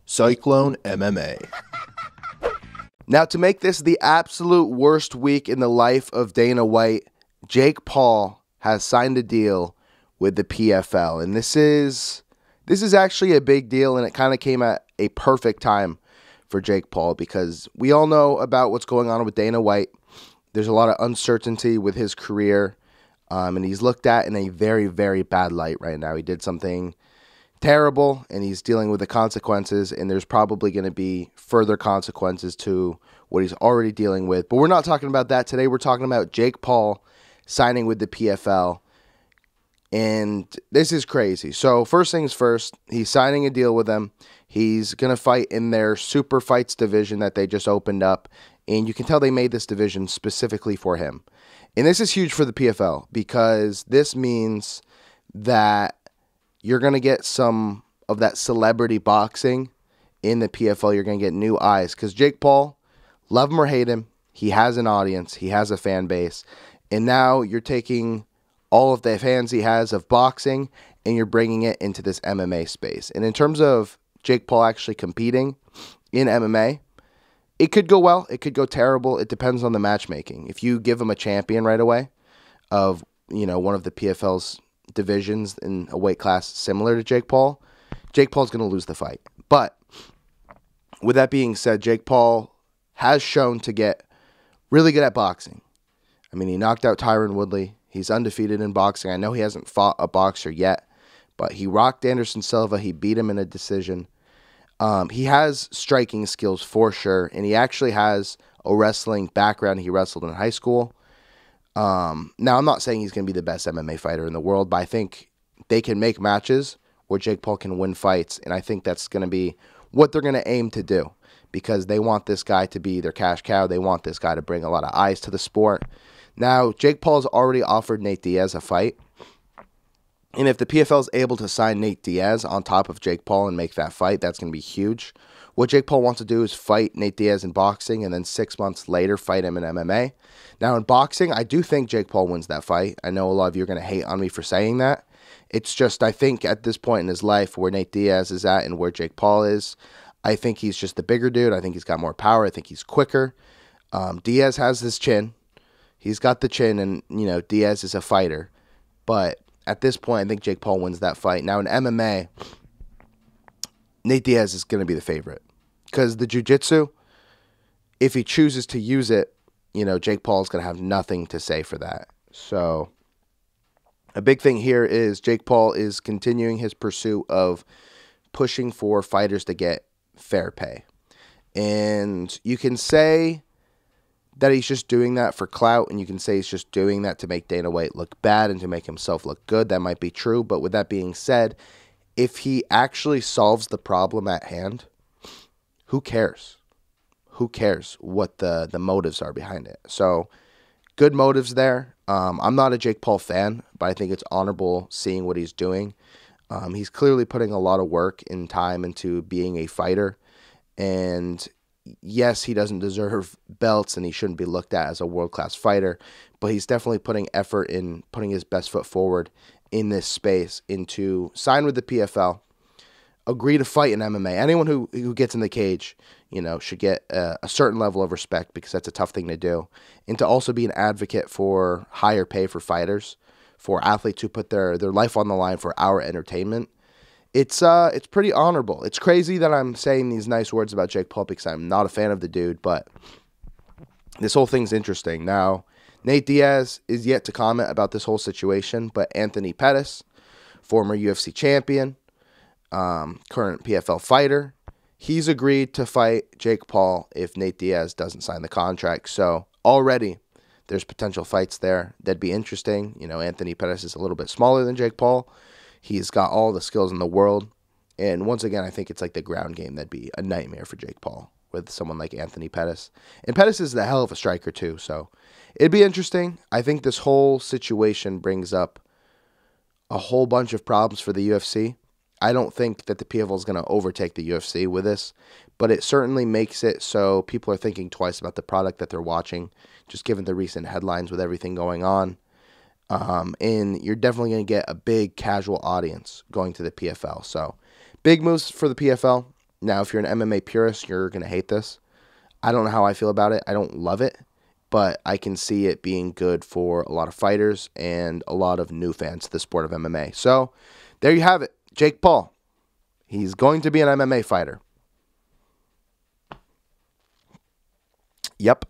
Cyclone MMA. Now, to make this the absolute worst week in the life of Dana White, Jake Paul has signed a deal with the PFL. And this is actually a big deal, and it kind of came at a perfect time for Jake Paul because we all know about what's going on with Dana White. There's a lot of uncertainty with his career, and he's looked at in a very, very bad light right now. He did something terrible, and he's dealing with the consequences, and there's probably going to be further consequences to what he's already dealing with. But we're not talking about that today. We're talking about Jake Paul signing with the PFL, and this is crazy. So first things first, he's signing a deal with them. He's going to fight in their Super Fights division that they just opened up, and you can tell they made this division specifically for him. And this is huge for the PFL because this means that you're going to get some of that celebrity boxing in the PFL. You're going to get new eyes because Jake Paul, love him or hate him, he has an audience. He has a fan base. And now you're taking all of the fans he has of boxing and you're bringing it into this MMA space. And in terms of Jake Paul actually competing in MMA, it could go well. It could go terrible. It depends on the matchmaking. If you give him a champion right away of, one of the PFL's divisions in a weight class similar to Jake Paul's going to lose the fight. But with that being said, Jake Paul has shown to get really good at boxing. I mean, he knocked out Tyron Woodley. He's undefeated in boxing. I know he hasn't fought a boxer yet, but he rocked Anderson Silva. He beat him in a decision. He has striking skills for sure, and he actually has a wrestling background. He wrestled in high school. Now, I'm not saying he's going to be the best MMA fighter in the world, but I think they can make matches where Jake Paul can win fights, and I think that's going to be what they're going to aim to do because they want this guy to be their cash cow. They want this guy to bring a lot of eyes to the sport. Now, Jake Paul's already offered Nate Diaz a fight, and if the PFL is able to sign Nate Diaz on top of Jake Paul and make that fight, that's going to be huge. What Jake Paul wants to do is fight Nate Diaz in boxing and then 6 months later fight him in MMA. Now, in boxing, I do think Jake Paul wins that fight. I know a lot of you are going to hate on me for saying that. It's just I think at this point in his life where Nate Diaz is at and where Jake Paul is, I think he's just the bigger dude. I think he's got more power. I think he's quicker. Diaz has his chin. He's got the chin, and, Diaz is a fighter. But at this point, I think Jake Paul wins that fight. Now, in MMA, Nate Diaz is going to be the favorite because the jiu-jitsu, if he chooses to use it, Jake Paul is going to have nothing to say for that. So a big thing here is Jake Paul is continuing his pursuit of pushing for fighters to get fair pay. And you can say that he's just doing that for clout, and you can say he's just doing that to make Dana White look bad and to make himself look good. That might be true, but with that being said, if he actually solves the problem at hand, who cares? Who cares what the motives are behind it? So, good motives there. I'm not a Jake Paul fan, but I think it's honorable seeing what he's doing. He's clearly putting a lot of work and time into being a fighter, and yes, he doesn't deserve belts and he shouldn't be looked at as a world-class fighter, but he's definitely putting effort in putting his best foot forward in this space into sign with the PFL, agree to fight in MMA. Anyone who gets in the cage, should get a certain level of respect because that's a tough thing to do. And to also be an advocate for higher pay for fighters, for athletes who put their life on the line for our entertainment. It's pretty honorable. It's crazy that I'm saying these nice words about Jake Paul because I'm not a fan of the dude, but this whole thing's interesting. Now, Nate Diaz is yet to comment about this whole situation, but Anthony Pettis, former UFC champion, current PFL fighter, he's agreed to fight Jake Paul if Nate Diaz doesn't sign the contract. So already there's potential fights there. That'd be interesting. Anthony Pettis is a little bit smaller than Jake Paul. He's got all the skills in the world. And once again, I think it's like the ground game. That'd be a nightmare for Jake Paul with someone like Anthony Pettis. And Pettis is the hell of a striker too. So it'd be interesting. I think this whole situation brings up a whole bunch of problems for the UFC. I don't think that the PFL is going to overtake the UFC with this, but it certainly makes it so people are thinking twice about the product that they're watching, just given the recent headlines with everything going on. And you're definitely going to get a big casual audience going to the PFL. So big moves for the PFL. Now, if you're an MMA purist, you're going to hate this. I don't know how I feel about it. I don't love it, but I can see it being good for a lot of fighters and a lot of new fans to the sport of MMA. So there you have it. Jake Paul. He's going to be an MMA fighter. Yep.